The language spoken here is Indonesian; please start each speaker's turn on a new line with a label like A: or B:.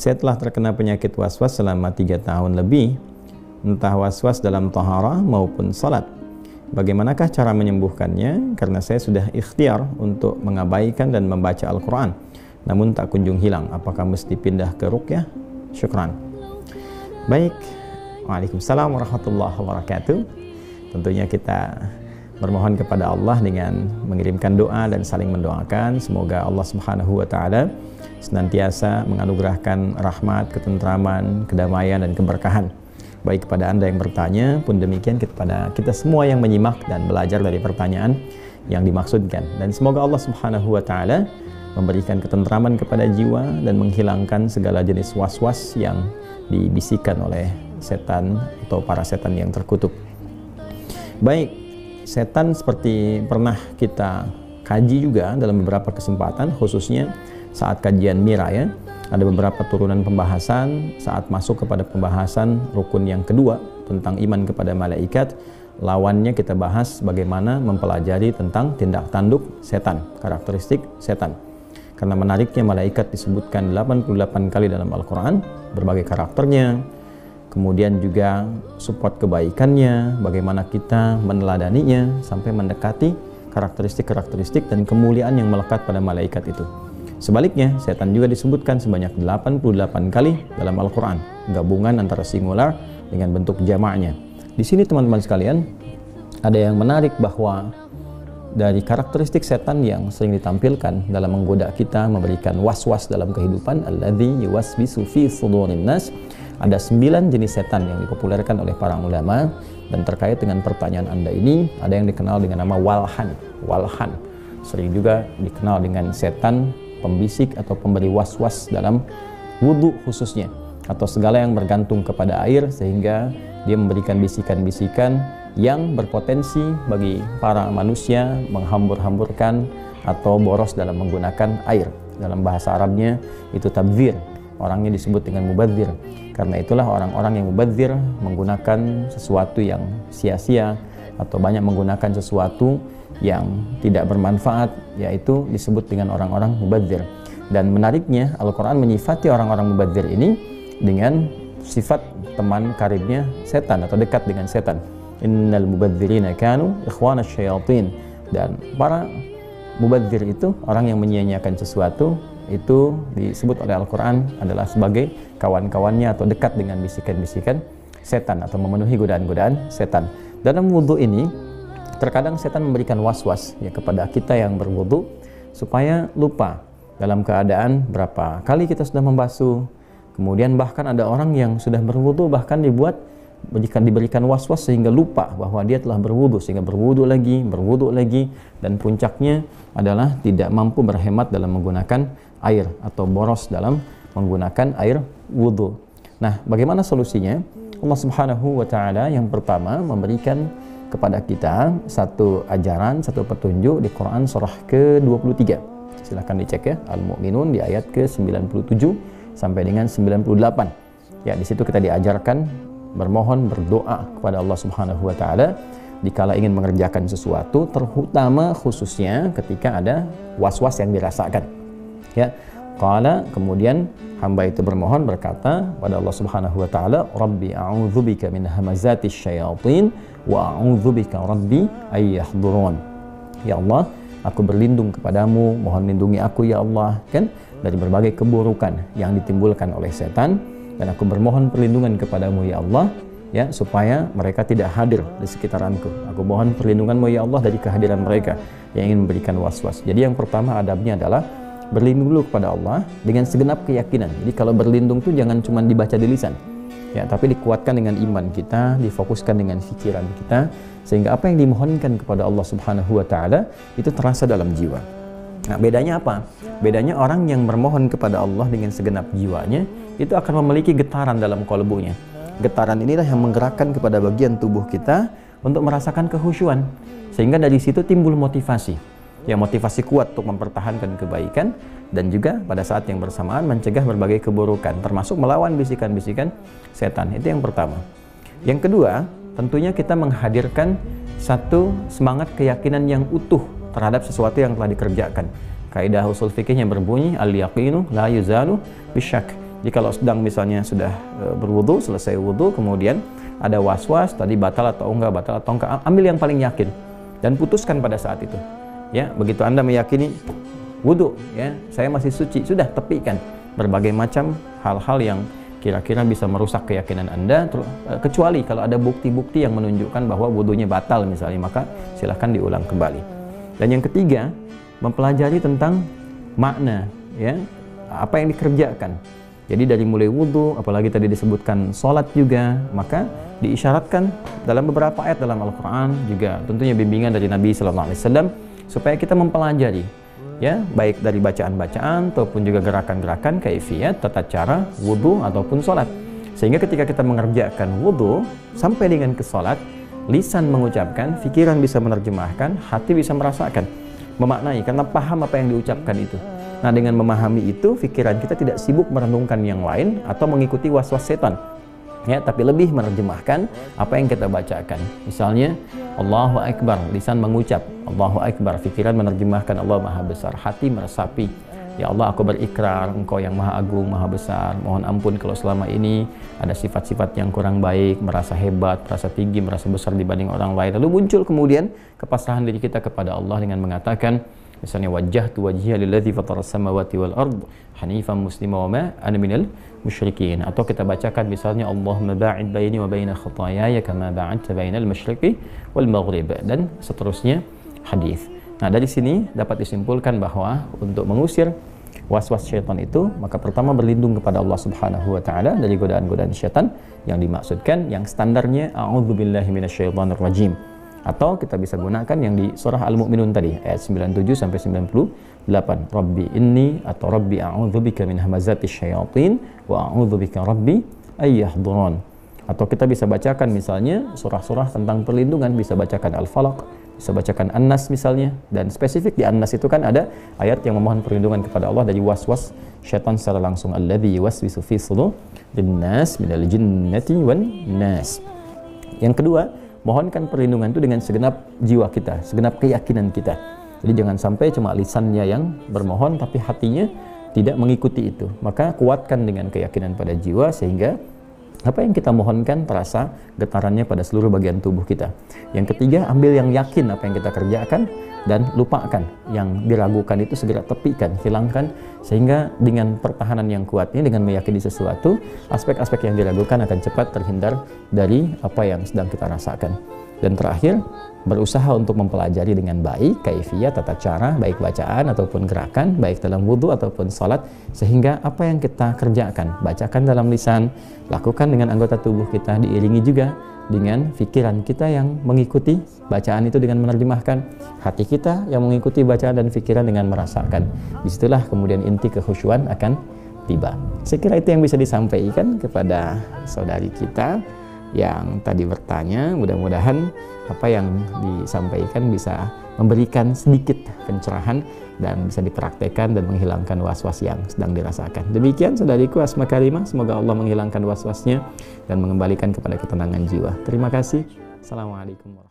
A: Saya telah terkena penyakit waswas selama 3 tahun lebih, entah waswas dalam taharah maupun salat. Bagaimanakah cara menyembuhkannya? Karena saya sudah ikhtiar untuk mengabaikan dan membaca Al-Quran, namun tak kunjung hilang. Apakah mesti pindah ke ruqyah? Syukran. Baik. Waalaikumsalam warahmatullahi wabarakatuh. Tentunya kita bermohon kepada Allah dengan mengirimkan doa dan saling mendoakan. Semoga Allah Subhanahu wa Ta'ala senantiasa menganugerahkan rahmat, ketentraman, kedamaian, dan keberkahan baik kepada Anda yang bertanya, pun demikian kepada kita semua yang menyimak dan belajar dari pertanyaan yang dimaksudkan. Dan semoga Allah Subhanahu wa Ta'ala memberikan ketentraman kepada jiwa dan menghilangkan segala jenis was-was yang dibisikkan oleh setan atau para setan yang terkutuk. Baik, setan seperti pernah kita kaji juga dalam beberapa kesempatan, khususnya saat kajian Mira ya. Ada beberapa turunan pembahasan saat masuk kepada pembahasan rukun yang kedua tentang iman kepada malaikat. Lawannya kita bahas bagaimana mempelajari tentang tindak tanduk setan, karakteristik setan. Karena menariknya malaikat disebutkan 88 kali dalam Al-Quran, berbagai karakternya, kemudian juga support kebaikannya, bagaimana kita meneladaninya sampai mendekati karakteristik-karakteristik dan kemuliaan yang melekat pada malaikat itu. Sebaliknya, setan juga disebutkan sebanyak 88 kali dalam Al-Quran, gabungan antara singular dengan bentuk jamaknya. Di sini teman-teman sekalian, ada yang menarik bahwa dari karakteristik setan yang sering ditampilkan dalam menggoda kita, memberikan was-was dalam kehidupan, alladzi yuwaswisu fi sudurin nas, ada 9 jenis setan yang dipopulerkan oleh para ulama. Dan terkait dengan pertanyaan Anda ini, ada yang dikenal dengan nama walhan. Walhan sering juga dikenal dengan setan pembisik atau pemberi was-was dalam wudhu khususnya, atau segala yang bergantung kepada air, sehingga dia memberikan bisikan-bisikan yang berpotensi bagi para manusia menghambur-hamburkan atau boros dalam menggunakan air. Dalam bahasa Arabnya itu tabdzir, orangnya disebut dengan mubadzir. Karena itulah orang-orang yang mubadzir menggunakan sesuatu yang sia-sia atau banyak menggunakan sesuatu yang tidak bermanfaat, yaitu disebut dengan orang-orang mubadzir. Dan menariknya, Al-Quran menyifati orang-orang mubadzir ini dengan sifat teman karibnya setan atau dekat dengan setan. Innal mubadzirina kanu ikhwana syayatin. Dan para mubadzir itu, orang yang menyia-nyiakan sesuatu, itu disebut oleh Al-Quran adalah sebagai kawan-kawannya atau dekat dengan bisikan-bisikan setan atau memenuhi godaan-godaan setan. Dalam wudhu ini, terkadang setan memberikan was-was ya kepada kita yang berwudu supaya lupa dalam keadaan berapa kali kita sudah membasuh. Kemudian bahkan ada orang yang sudah berwudu bahkan diberikan was-was sehingga lupa bahwa dia telah berwudu, sehingga berwudu lagi, dan puncaknya adalah tidak mampu berhemat dalam menggunakan air atau boros dalam menggunakan air wudu. Nah, bagaimana solusinya? Allah Subhanahu wa Ta'ala yang pertama memberikan kepada kita satu ajaran, satu petunjuk di Quran surah ke-23. Silahkan dicek ya, Al-Mu'minun di ayat ke-97 sampai dengan 98. Ya, di situ kita diajarkan bermohon, berdoa kepada Allah Subhanahu wa Ta'ala dikala ingin mengerjakan sesuatu, terutama khususnya ketika ada was-was yang dirasakan. Ya, qala, kemudian hamba itu bermohon berkata pada Allah Subhanahu wa Ta'ala, Rabbi a'udzubika min hamazatis syayatin wa a'udzubika rabbi ay yahdurun. Ya Allah, aku berlindung kepadamu, mohon lindungi aku ya Allah, kan, dari berbagai keburukan yang ditimbulkan oleh setan, dan aku bermohon perlindungan kepadamu ya Allah, ya, supaya mereka tidak hadir di sekitaranku. Aku mohon perlindunganmu ya Allah dari kehadiran mereka yang ingin memberikan was-was. Jadi yang pertama adabnya adalah berlindung dulu kepada Allah dengan segenap keyakinan. Jadi kalau berlindung tuh jangan cuma dibaca di lisan, ya, tapi dikuatkan dengan iman kita, difokuskan dengan pikiran kita, sehingga apa yang dimohonkan kepada Allah Subhanahu wa Ta'ala itu terasa dalam jiwa. Nah, bedanya apa? Bedanya orang yang bermohon kepada Allah dengan segenap jiwanya itu akan memiliki getaran dalam kalbunya. Getaran inilah yang menggerakkan kepada bagian tubuh kita untuk merasakan kehusyuan, sehingga dari situ timbul motivasi. Ya, motivasi kuat untuk mempertahankan kebaikan dan juga pada saat yang bersamaan mencegah berbagai keburukan, termasuk melawan bisikan-bisikan setan. Itu yang pertama. Yang kedua, tentunya kita menghadirkan satu semangat keyakinan yang utuh terhadap sesuatu yang telah dikerjakan. Kaidah usul fikihnya berbunyi al-yaqinu la yuzalu bisyak. Jadi kalau sedang misalnya sudah berwudu, selesai wudu, kemudian ada was-was tadi batal atau enggak, ambil yang paling yakin dan putuskan pada saat itu. Ya, begitu Anda meyakini wudu, ya, saya masih suci, sudah tepikan berbagai macam hal-hal yang kira-kira bisa merusak keyakinan Anda, kecuali kalau ada bukti-bukti yang menunjukkan bahwa wudunya batal misalnya, maka silahkan diulang kembali. Dan yang ketiga, mempelajari tentang makna, ya, apa yang dikerjakan. Jadi dari mulai wudu, apalagi tadi disebutkan sholat juga, maka diisyaratkan dalam beberapa ayat dalam Al-Quran, juga tentunya bimbingan dari Nabi SAW, supaya kita mempelajari, ya, baik dari bacaan-bacaan ataupun juga gerakan-gerakan, kaifiyat, tata cara wudu ataupun sholat. Sehingga ketika kita mengerjakan wudu sampai dengan ke sholat, lisan mengucapkan, pikiran bisa menerjemahkan, hati bisa merasakan, memaknai, karena paham apa yang diucapkan itu. Nah, dengan memahami itu, pikiran kita tidak sibuk merenungkan yang lain atau mengikuti was-was setan, ya, tapi lebih menerjemahkan apa yang kita bacakan. Misalnya Allahu Akbar, lisan mengucap Allahu Akbar, pikiran menerjemahkan Allah Maha Besar, hati meresapi, ya Allah, aku berikrar Engkau yang Maha Agung, Maha Besar, mohon ampun kalau selama ini ada sifat-sifat yang kurang baik, merasa hebat, merasa tinggi, merasa besar dibanding orang lain. Lalu muncul kemudian kepasrahan diri kita kepada Allah dengan mengatakan, misalnya wajjahtu wajhiya lilladzi fataras samawati wal ard hanifan muslima wa ma ana minal musyrikin. Atau kita bacakan misalnya Allahumma ba'id baini wa baina khataayaya kama ba'adta bainal masyriqi wal maghrib, dan seterusnya hadis. Nah, dari sini dapat disimpulkan bahwa untuk mengusir was-was syaitan itu, maka pertama berlindung kepada Allah Subhanahu wa taala dari godaan-godaan syaitan yang dimaksudkan, yang standarnya a'udzubillahi minasyaitonir rajim. Atau kita bisa gunakan yang di surah Al-Mu'minun tadi, ayat 97 sampai 98. Rabbi inni atau Rabbi a'udzubika min hamazatis syayatin wa a'udzubika Rabbi ayyahdurun. Atau kita bisa bacakan misalnya surah-surah tentang perlindungan, bisa bacakan Al-Falaq, bisa bacakan An-Nas misalnya, dan spesifik di An-Nas itu kan ada ayat yang memohon perlindungan kepada Allah dari was-was syaitan secara langsung, alladzi yuwaswisu fi sudurin nas minal jinnati wan nas. Yang kedua, mohonkan perlindungan itu dengan segenap jiwa kita, segenap keyakinan kita. Jadi jangan sampai cuma lisannya yang bermohon tapi hatinya tidak mengikuti itu. Maka kuatkan dengan keyakinan pada jiwa sehingga apa yang kita mohonkan terasa getarannya pada seluruh bagian tubuh kita. Yang ketiga, ambil yang yakin apa yang kita kerjakan dan lupakan yang diragukan itu, segera tepikan, hilangkan, sehingga dengan pertahanan yang kuat ini, dengan meyakini sesuatu, aspek-aspek yang diragukan akan cepat terhindar dari apa yang sedang kita rasakan. Dan terakhir, berusaha untuk mempelajari dengan baik kaifiyat, tata cara, baik bacaan ataupun gerakan, baik dalam wudhu ataupun salat, sehingga apa yang kita kerjakan, bacakan dalam lisan, lakukan dengan anggota tubuh kita, diiringi juga dengan pikiran kita yang mengikuti bacaan itu dengan menerjemahkan, hati kita yang mengikuti bacaan dan pikiran dengan merasakan. Disitulah kemudian inti kekhusyuan akan tiba. Saya kira itu yang bisa disampaikan kepada saudari kita yang tadi bertanya. Mudah-mudahan apa yang disampaikan bisa memberikan sedikit pencerahan dan bisa dipraktekkan dan menghilangkan was-was yang sedang dirasakan. Demikian saudariku Asma Karimah, semoga Allah menghilangkan was-wasnya dan mengembalikan kepada ketenangan jiwa. Terima kasih. Assalamualaikum warahmatullahi wabarakatuh.